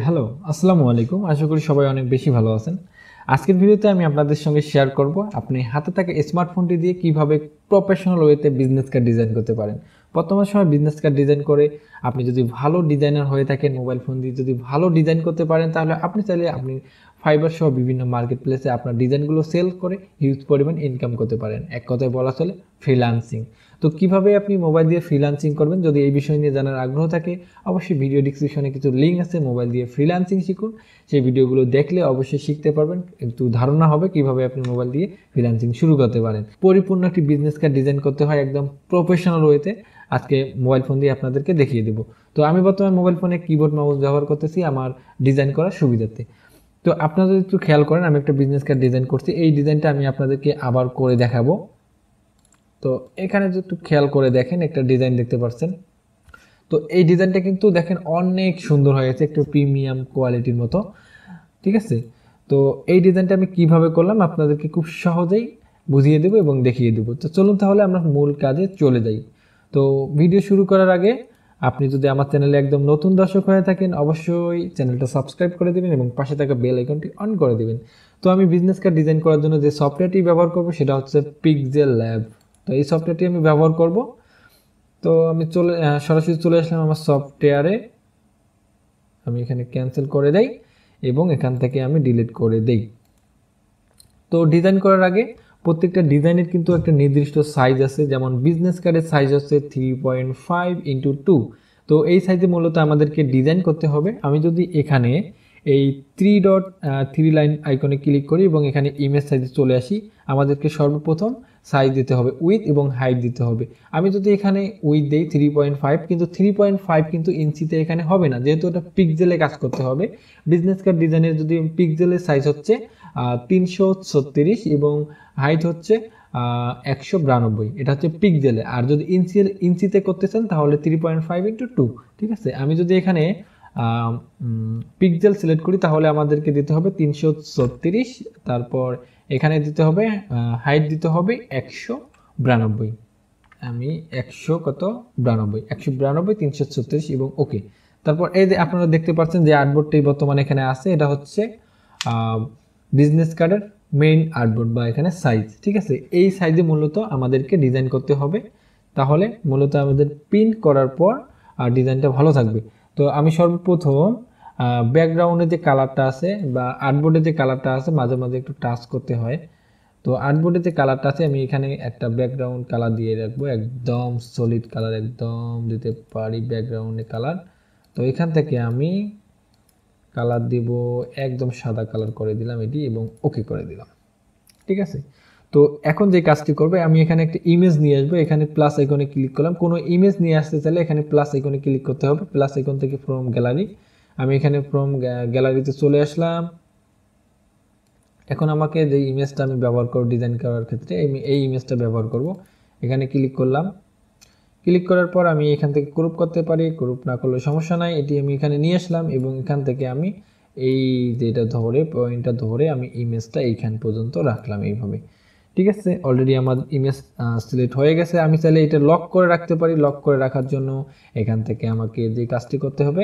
Hello, আসসালামু আলাইকুম। আশা করি সবাই অনেক বেশি ভালো আছেন। আজকের ভিডিওতে আমি আপনাদের সঙ্গে শেয়ার করব আপনি হাতে থাকা স্মার্টফোনটি দিয়ে কিভাবে প্রফেশনাল ওয়েতে বিজনেস কার্ড ডিজাইন করতে পারেন। বর্তমান সময়ে বিজনেস কার্ড ডিজাইন করে আপনি যদি ভালো ডিজাইনার হয়ে থাকেন, মোবাইল ফোন দিয়ে যদি ভালো ডিজাইন করতে পারেন, তাহলে আপনি চাইলে ফাইবার সহ বিভিন্ন মার্কেট প্লেসে আপনার ডিজাইনগুলো সেল করে হিউজ পরিমাণ ইনকাম করতে পারেন। এক কথায় বলা চলে ফ্রিল্যান্সিং। তো কিভাবে আপনি মোবাইল দিয়ে ফ্রিল্যান্সিং করবেন, যদি এই বিষয় নিয়ে জানার আগ্রহ থাকে, অবশ্যই ভিডিও ডিসক্রিপশনে কিছু লিঙ্ক আছে, মোবাইল দিয়ে ফ্রিল্যান্সিং শিখুন। সেই ভিডিওগুলো দেখলে অবশ্যই শিখতে পারবেন, একটু ধারণা হবে কিভাবে আপনি মোবাইল দিয়ে ফ্রিল্যান্সিং শুরু করতে পারেন। পরিপূর্ণ একটি বিজনেস কার্ড ডিজাইন করতে হয় একদম প্রফেশনাল ওয়েতে। আজকে মোবাইল ফোন দিয়ে আপনাদেরকে দেখিয়ে দেবো। তো আমি বর্তমানে মোবাইল ফোনে কিবোর্ড মাউস ব্যবহার করতেছি আমার ডিজাইন করার সুবিধাতে। তো আপনারা যদি একটু খেয়াল করেন, আমি একটা বিজনেস কার্ড ডিজাইন করছি। এই ডিজাইনটা আমি আপনাদেরকে আবার করে দেখাবো। তো এখানে যদি একটু খেয়াল করে দেখেন, একটা ডিজাইন দেখতে পাচ্ছেন। তো এই ডিজাইনটা কিন্তু দেখেন অনেক সুন্দর হয়েছে, একটু প্রিমিয়াম কোয়ালিটির মতো। ঠিক আছে, তো এই ডিজাইনটা আমি কিভাবে করলাম আপনাদেরকে খুব সহজেই বুঝিয়ে দেবো এবং দেখিয়ে দেবো। তো চলুন তাহলে আমরা মূল কাজে চলে যাই। তো ভিডিও শুরু করার আগে আপনি যদি আমার চ্যানেলে একদম নতুন দর্শক হয়ে থাকেন, অবশ্যই চ্যানেলটা সাবস্ক্রাইব করে দেবেন এবং পাশে থাকা বেল আইকনটি অন করে দেবেন। তো আমি বিজনেস কার্ড ডিজাইন করার জন্য যে সফটওয়্যারটি ব্যবহার করব সেটা হচ্ছে পিক্সেল ল্যাব। তো এই সফটওয়্যারটি আমি ব্যবহার করব। তো আমি সরাসরি চলে আসলাম আমার সফটওয়্যারে। আমি এখানে ক্যান্সেল করে দেই এবং এখান থেকে আমি ডিলিট করে দেই। তো ডিজাইন করার আগে প্রত্যেকটা ডিজাইনের কিন্তু একটা নির্দিষ্ট সাইজ আছে, যেমন বিজনেস কার্ডের সাইজ হচ্ছে 3.5x2। তো এই সাইজে মূলত আমাদেরকে ডিজাইন করতে হবে। আমি যদি এখানে এই 3 লাইন আইকনে ক্লিক করি এবং এখানে ইমেজ সাইজে চলে আসি, আমাদেরকে সর্বপ্রথম সাইজ দিতে হবে, উইথ এবং হাইট দিতে হবে। আমি যদি এখানে উইথ দেই 3.5, কিন্তু 3.5 কিন্তু ইঞ্চিতে এখানে হবে না, যেহেতু এটা পিক্সেলে কাজ করতে হবে। বিজনেস কার্ড ডিজাইনের যদি পিক্সেলের সাইজ হচ্ছে 336 এবং হাইট হচ্ছে 192, এটা হচ্ছে পিক্সেলে। আর যদি ইঞ্চিতে করতে চান তাহলে 3.5x2। ঠিক আছে, আমি যদি এখানে পিক্সেল সিলেক্ট করি তাহলে আমাদেরকে দিতে হবে 336, তারপর এখানে দিতে হবে হাইট দিতে হবে 192। আমি 192 336 এবং ওকে। তারপর এই যে আপনারা দেখতে পাচ্ছেন যে আর্টবোর্ডটি বর্তমানে এখানে আছে, এটা হচ্ছে বিজনেস কার্ডের মেইন আর্টবোর্ড বা এখানে সাইজ। ঠিক আছে, এই সাইজে মূলত আমাদেরকে ডিজাইন করতে হবে, তাহলে মূলত আমাদের প্রিন্ট করার পর ডিজাইনটা ভালো থাকবে। তো আমি সর্বপ্রথম ব্যাকগ্রাউন্ডে যে কালারটা আছে বা আর্টবোর্ডে যে কালারটা আছে, মাঝে মাঝে একটু টাচ করতে হয়। তো আর্টবোর্ডে যে কালারটা আছে আমি এখানে একটা ব্যাকগ্রাউন্ড কালার দিয়ে রাখবো, একদম সলিড কালার একদম দিতে পারি ব্যাকগ্রাউন্ডে কালার। তো এখান থেকে আমি কালার দিব একদম সাদা কালার করে দিলাম এটি এবং ওকে করে দিলাম। ঠিক আছে, তো এখন যে কাজটি করবে, আমি এখানে একটা ইমেজ নিয়ে আসবো, এখানে প্লাস আইকনে ক্লিক করলাম। কোনো ইমেজ নিয়ে আসতে চাইলে এখানে প্লাস আইকনে ক্লিক করতে হবে, প্লাস আইকন থেকে ফ্রম গ্যালারি। আমি এখানে ফ্রম গ্যালারিতে চলে আসলাম। এখন আমাকে যে ইমেজটা আমি ব্যবহার করব ডিজাইন করার ক্ষেত্রে, এই ইমেজটা ব্যবহার করব। এখানে ক্লিক করলাম, ক্লিক করার পর আমি এখান থেকে গ্রুপ করতে পারি, গ্রুপ না করলে সমস্যা নাই। এটি আমি এখানে নিয়ে আসলাম এবং এখান থেকে আমি এই যেটা ধরে পয়েন্টটা ধরে আমি ইমেজটা এইখান পর্যন্ত রাখলাম এইভাবে। ঠিক আছে, অলরেডি আমার ইমেজ সিলেক্ট হয়ে গেছে। আমি চাইলে এটা লক করে রাখতে পারি। লক করে রাখার জন্য এখান থেকে আমাকে যে কাজটি করতে হবে,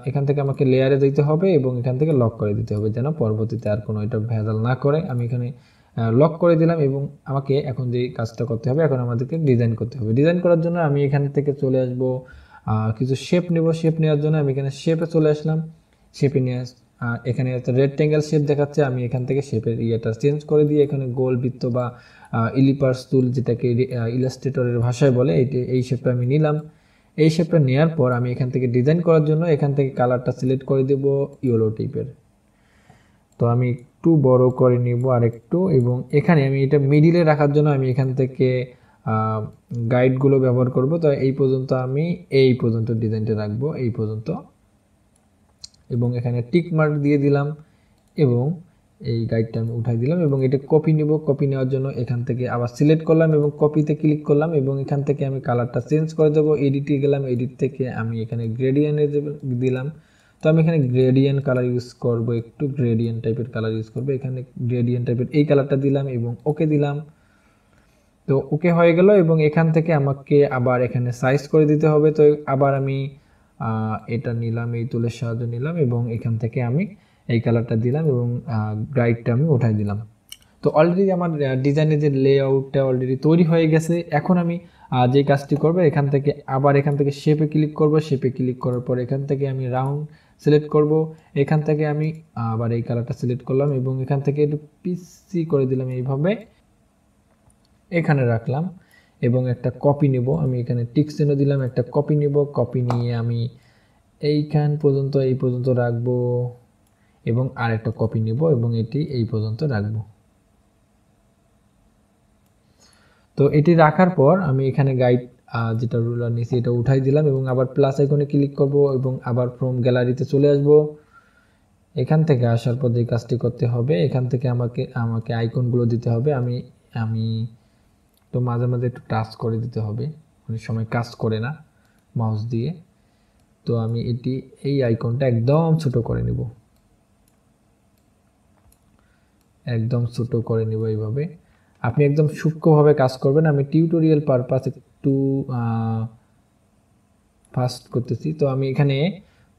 এখান থেকে আমাকে লেয়ারে দিতে হবে এবং এখান থেকে লক করে দিতে হবে, যেন পরবর্তীতে আর কোনো এটা ভেজাল না করে। আমি এখানে লক করে দিলাম এবং আমাকে এখন যে কাজটা করতে হবে, এখন আমাদেরকে ডিজাইন করতে হবে। ডিজাইন করার জন্য আমি এখান থেকে চলে আসবো, কিছু শেপ নেব। শেপ নেওয়ার জন্য আমি এখানে শেপে চলে আসলাম। শেপে নিয়ে এখানে একটা রেক্ট্যাঙ্গেল শেপ দেখাচ্ছে, আমি এখান থেকে শেপের ইয়েটা চেঞ্জ করে দিয়ে এখানে গোল বৃত্ত বা ইলিপার্স টুল, যেটাকে ইলাস্ট্রেটরের ভাষায় বলে, এই শেপটা আমি নিলাম। এই শেপটা নেওয়ার পর আমি এখান থেকে ডিজাইন করার জন্য এখান থেকে কালারটা সিলেক্ট করে দেব ইয়েলো টাইপের। তো আমি একটু বড় করে নিব আরেকটু, এবং এখানে আমি এটা মিডিলে রাখার জন্য আমি এখান থেকে গাইডগুলো ব্যবহার করব। তো এই পর্যন্ত আমি এই পর্যন্ত ডিজাইনটা রাখবো, এই পর্যন্ত, এবং এখানে টিক মার্ক দিয়ে দিলাম এবং এই গাইডটা আমি উঠাই দিলাম এবং এটা কপি নিব। কপি নেওয়ার জন্য এখান থেকে আবার সিলেক্ট করলাম এবং কপিতে ক্লিক করলাম এবং এখান থেকে আমি কালারটা চেঞ্জ করে দেবো। এডিটে গেলাম, এডিট থেকে আমি এখানে গ্রেডিয়েন্টে দিলাম। তো আমি এখানে গ্রেডিয়েন্ট কালার ইউজ করব, একটু গ্রেডিয়েন্ট টাইপের কালার ইউজ করবো। এখানে গ্রেডিয়েন্ট টাইপের এই কালারটা দিলাম এবং ওকে দিলাম। তো ওকে হয়ে গেল এবং এখান থেকে আমাকে আবার এখানে সাইজ করে দিতে হবে। তো আবার আমি এটা নিলাম, এই টুলের সাহায্য নিলাম এবং এখান থেকে আমি এই কালারটা দিলাম এবং গাইডটা আমি উঠাই দিলাম। তো অলরেডি আমার ডিজাইনের যে লেআউটটা অলরেডি তৈরি হয়ে গেছে। এখন আমি যে কাজটি করব, এখান থেকে শেপে ক্লিক করব। শেপে ক্লিক করার পর এখান থেকে আমি রাউন্ড সিলেক্ট করব। এখান থেকে আমি আবার এই কালারটা সিলেক্ট করলাম এবং এখান থেকে একটু পিসি করে দিলাম, এইভাবে এখানে রাখলাম এবং একটা কপি নেব। আমি এখানে টিক চিহ্ন দিলাম, একটা কপি নেব। কপি নিয়ে আমি এই পর্যন্ত রাখবো এবং আরেকটা কপি নেব এবং এটি এই পর্যন্ত রাখবো। তো এটি রাখার পর আমি এখানে গাইড যেটা রুলার নিয়েছি এটা উঠাই দিলাম এবং আবার প্লাস আইকনে ক্লিক করব এবং আবার ফ্রম গ্যালারিতে চলে আসব। এখান থেকে আসার পর যে কাজটি করতে হবে, এখান থেকে আমাকে আইকনগুলো দিতে হবে। আমি তো মাঝে মাঝে একটু টাচ করে দিতে হবে, অনেক সময় কাজ করে না মাউস দিয়ে। তো আমি এই আইকনটা একদম ছোট করে নিব, এইভাবে। আপনি একদম সূক্ষ্মভাবে কাজ করবেন। আমি টিউটোরিয়াল পারপাস একটু ফাস্ট করতেছি। তো আমি এখানে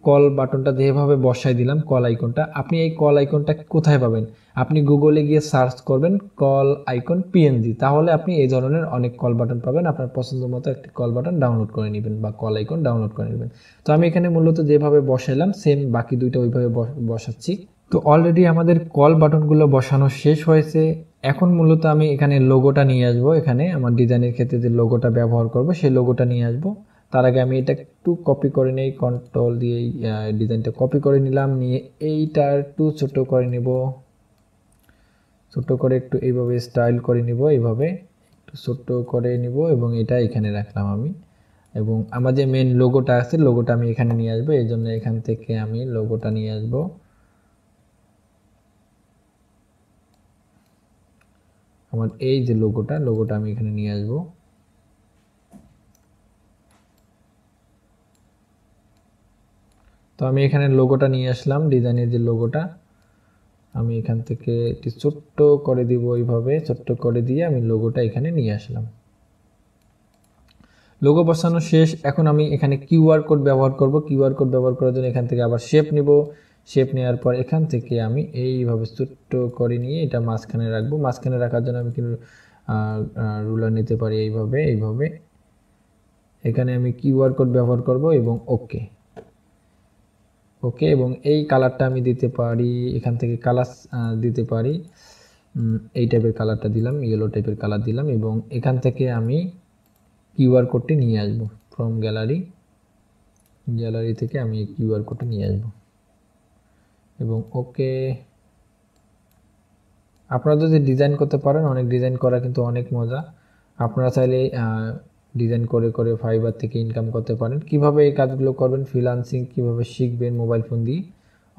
কল বাটনটা যেভাবে বসাই দিলাম, কল আইকনটা, আপনি এই কল আইকনটা কোথায় পাবেন? আপনি গুগলে গিয়ে সার্চ করবেন কল আইকন পিএনজি, তাহলে আপনি এই ধরনের অনেক কল বাটন পাবেন। আপনার পছন্দ মতো একটি কল বাটন ডাউনলোড করে নেবেন বা কল আইকন ডাউনলোড করে নেবেন। তো আমি এখানে মূলত যেভাবে বসাইলাম সেম বাকি দুইটা ওইভাবে বসাচ্ছি। তো অলরেডি আমাদের কল বাটনগুলো বসানো শেষ হয়েছে। এখন মূলত আমি এখানে লোগোটা নিয়ে আসবো। এখানে আমার ডিজাইনের ক্ষেত্রে যে লোগোটা ব্যবহার করব সেই লোগোটা নিয়ে আসবো। তার আগে আমি এটা একটু কপি করে নেই, কন্ট্রোল দিয়ে ডিজাইনটা কপি করে নিলাম। নিয়ে এইটা একটু ছোট করে নিব, ছোট করে একটু এইভাবে স্টাইল করে নিব, এইভাবে একটু ছোট করে নিব এবং এটা এখানে রাখলাম আমি। এবং আমার যে মেন লোগোটা আছে লোগোটা আমি এখানে নিয়ে আসবো, এই জন্য এখান থেকে আমি লোগোটা নিয়ে আসবো। আমার এই যে লোগোটা আমি এখানে নিয়ে আসবো। তো আমি এখানে লোগোটা নিয়ে আসলাম, ডিজাইনের যে লোগোটা আমি এখান থেকে একটু ছোট্ট করে দিব, এইভাবে ছোট্ট করে দিয়ে আমি লোগোটা এখানে নিয়ে আসলাম। লোগো বসানো শেষ। এখন আমি এখানে কিউআর কোড ব্যবহার করব। কিউআর কোড ব্যবহার করার জন্য এখান থেকে আবার শেপ নিব। শেপ নেওয়ার পর এখান থেকে আমি এইভাবে ছোট্ট করে নিয়ে এটা মাঝখানে রাখবো। মাঝখানে রাখার জন্য আমি কিন্তু রুলার নিতে পারি, এইভাবে এখানে আমি কিউআর কোড ব্যবহার করব এবং ওকে এবং এই কালারটা আমি দিতে পারি, এখান থেকে কালার দিতে পারি। এই টাইপের কালারটা দিলাম, ইয়েলো টাইপের কালার দিলাম এবং এখান থেকে আমি কিউআর কোডটি নিয়ে আসব। ফ্রম গ্যালারি থেকে আমি কিউআর কোডটি নিয়ে আসব এবং ওকে। আপনারা যদি ডিজাইন করতে পারেন, অনেক ডিজাইন করা কিন্তু অনেক মজা। আপনারা চাইলে ডিজাইন করে ফাইবার থেকে ইনকাম করতে পারেন। কিভাবে এই কাজগুলো করবেন, ফ্রিল্যান্সিং কিভাবে শিখবেন মোবাইল ফোন দিয়ে,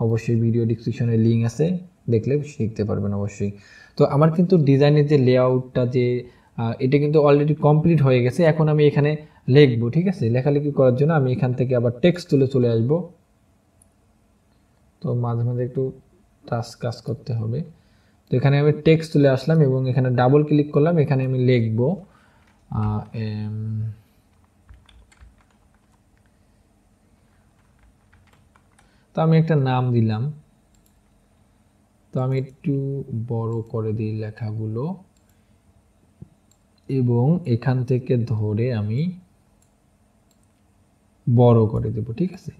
অবশ্যই ভিডিও ডেসক্রিপশনে লিঙ্ক আছে, দেখলে শিখতে পারবেন অবশ্যই। তো আমার কিন্তু ডিজাইনের যে লেআউটটা এটা কিন্তু অলরেডি কমপ্লিট হয়ে গেছে। এখন আমি এখানে লিখবো, ঠিক আছে। লেখালেখি করার জন্য আমি এখান থেকে আবার টেক্সট তুলে চলে আসব। তো মাঝে মাঝে একটু কাজ করতে হবে। তো এখানে আমি টেক্সট তুলে আসলাম এবং এখানে ডাবল ক্লিক করলাম। এখানে আমি লিখবো তো আমি একটা নাম দিলাম। তো আমি একটু বড় করে দিই লেখাগুলো এবং এখান থেকে ধরে আমি বড় করে দেব, ঠিক আছে।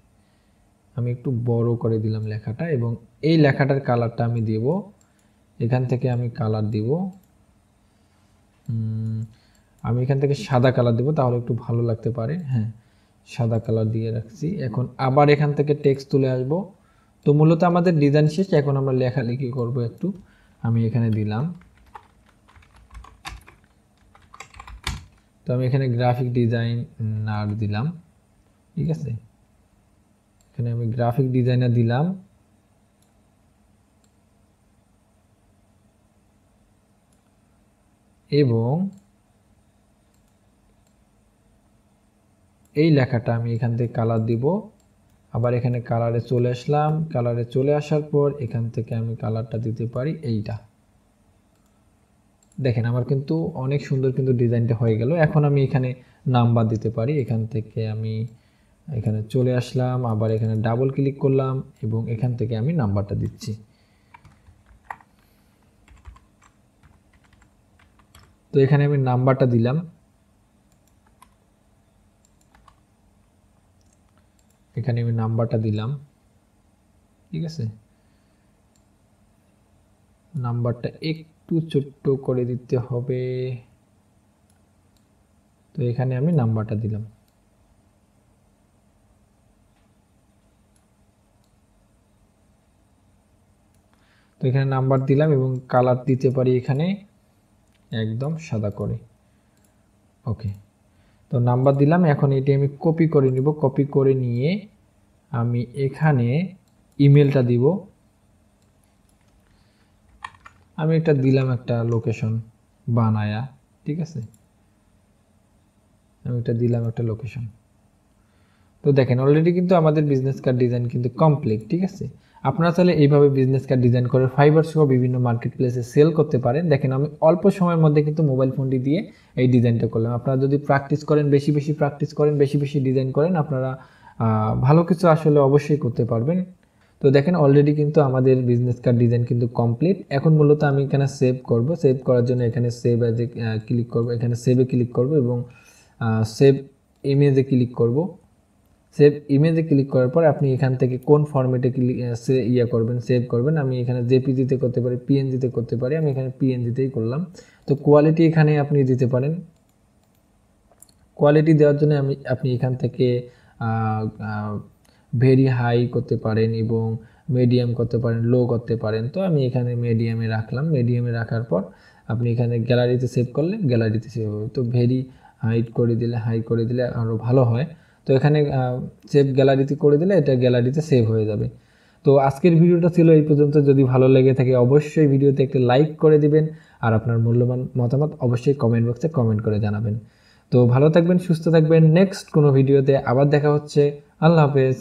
আমি একটু বড় করে দিলাম লেখাটা এবং এই লেখাটার কালারটা আমি দেব। এখান থেকে আমি কালার দিব, আমি এখান থেকে সাদা কালার দেব, তাহলে একটু ভালো লাগতে পারে। হ্যাঁ, সাদা কালার দিয়ে রাখছি। এখন আবার এখান থেকে টেক্সট তুলে আসব। তো মূলত আমাদের ডিজাইন শেষ। এখন আমরা লেখালেখি করব একটু। আমি এখানে দিলাম, তো আমি এখানে গ্রাফিক ডিজাইনার দিলাম, ঠিক আছে। এখানে আমি গ্রাফিক ডিজাইনার দিলাম এবং এই লেখাটা আমি এখান থেকে কালার দিব। আবার এখানে কালারে চলে আসলাম। কালারে চলে আসার পর এখান থেকে আমি কালারটা দিতে পারি এইটা। দেখেন আমার কিন্তু অনেক সুন্দর কিন্তু ডিজাইনটা হয়ে গেল। এখন আমি এখানে নাম্বার দিতে পারি। এখান থেকে আমি এখানে চলে আসলাম, আবার এখানে ডাবল ক্লিক করলাম এবং এখান থেকে আমি নাম্বারটা দিচ্ছি। তো এখানে আমি নাম্বারটা দিলাম, এখানে আমি নাম্বারটা দিলাম, ঠিক আছে। নাম্বারটা একটু ছোট্ট করে দিতে হবে, তো এখানে আমি নাম্বারটা দিলাম। তো এখানে নাম্বার দিলাম এবং কালার দিতে পারি এখানে একদম সাদা করে। ওকে, তো নাম্বার দিলাম। এখন এটি আমি কপি করে নিব, কপি করে নিয়ে আমি এখানে ইমেলটা দিব। আমি একটা দিলাম একটা লোকেশন বানায়া, ঠিক আছে, আমি এটা দিলাম একটা লোকেশন। তো দেখেন অলরেডি কিন্তু আমাদের বিজনেস কার্ড ডিজাইন কিন্তু কমপ্লিট, ঠিক আছে। আপনারা চাইলে এইভাবে বিজনেস কার্ড ডিজাইন করে ফাইবার সহ বিভিন্ন মার্কেট প্লেসে সেল করতে পারেন। দেখেন আমি অল্প সময়ের মধ্যে কিন্তু মোবাইল ফোনটি দিয়ে এই ডিজাইনটা করলাম। আপনারা যদি প্র্যাকটিস করেন, বেশি বেশি প্র্যাকটিস করেন, বেশি বেশি ডিজাইন করেন, আপনারা ভালো কিছু আসলে অবশ্যই করতে পারবেন। তো দেখেন অলরেডি কিন্তু আমাদের বিজনেস কার্ড ডিজাইন কিন্তু কমপ্লিট। এখন মূলত আমি এখানে সেভ করব। সেভ করার জন্য এখানে সেভ অ্যাজে ক্লিক করব, এখানে সেভে ক্লিক করব এবং সেভ ইমেজে ক্লিক করব। সেভ ইমেজে ক্লিক করার পর আপনি এখান থেকে কোন ফরম্যাটে করবেন, সেভ করবেন। আমি এখানে জেপিজিতে করতে পারি, পিএনজিতে করতে পারি, আমি এখানে পিএনজিতেই করলাম। তো কোয়ালিটি এখানে আপনি দিতে পারেন। কোয়ালিটি দেওয়ার জন্য আপনি এখান থেকে ভেরি হাই করতে পারেন এবং মিডিয়াম করতে পারেন, লো করতে পারেন। তো আমি এখানে মিডিয়ামে রাখলাম। মিডিয়ামে রাখার পর আপনি এখানে গ্যালারিতে সেভ করলে গ্যালারিতে সেভ হবে। তো ভেরি হাই করে দিলে আরও ভালো হয়। তো এখানে সেভ গ্যালারিতে করে দিলে এটা গ্যালারিতে সেভ হয়ে যাবে। তো আজকের ভিডিওটা ছিল এই পর্যন্ত। যদি ভালো লেগে থাকে অবশ্যই ভিডিওতে একটা লাইক করে দিবেন আর আপনার মূল্যবান মতামত অবশ্যই কমেন্ট বক্সে কমেন্ট করে জানাবেন। তো ভালো থাকবেন, সুস্থ থাকবেন। নেক্সট কোনো ভিডিওতে আবার দেখা হচ্ছে। আল্লাহ হাফেজ।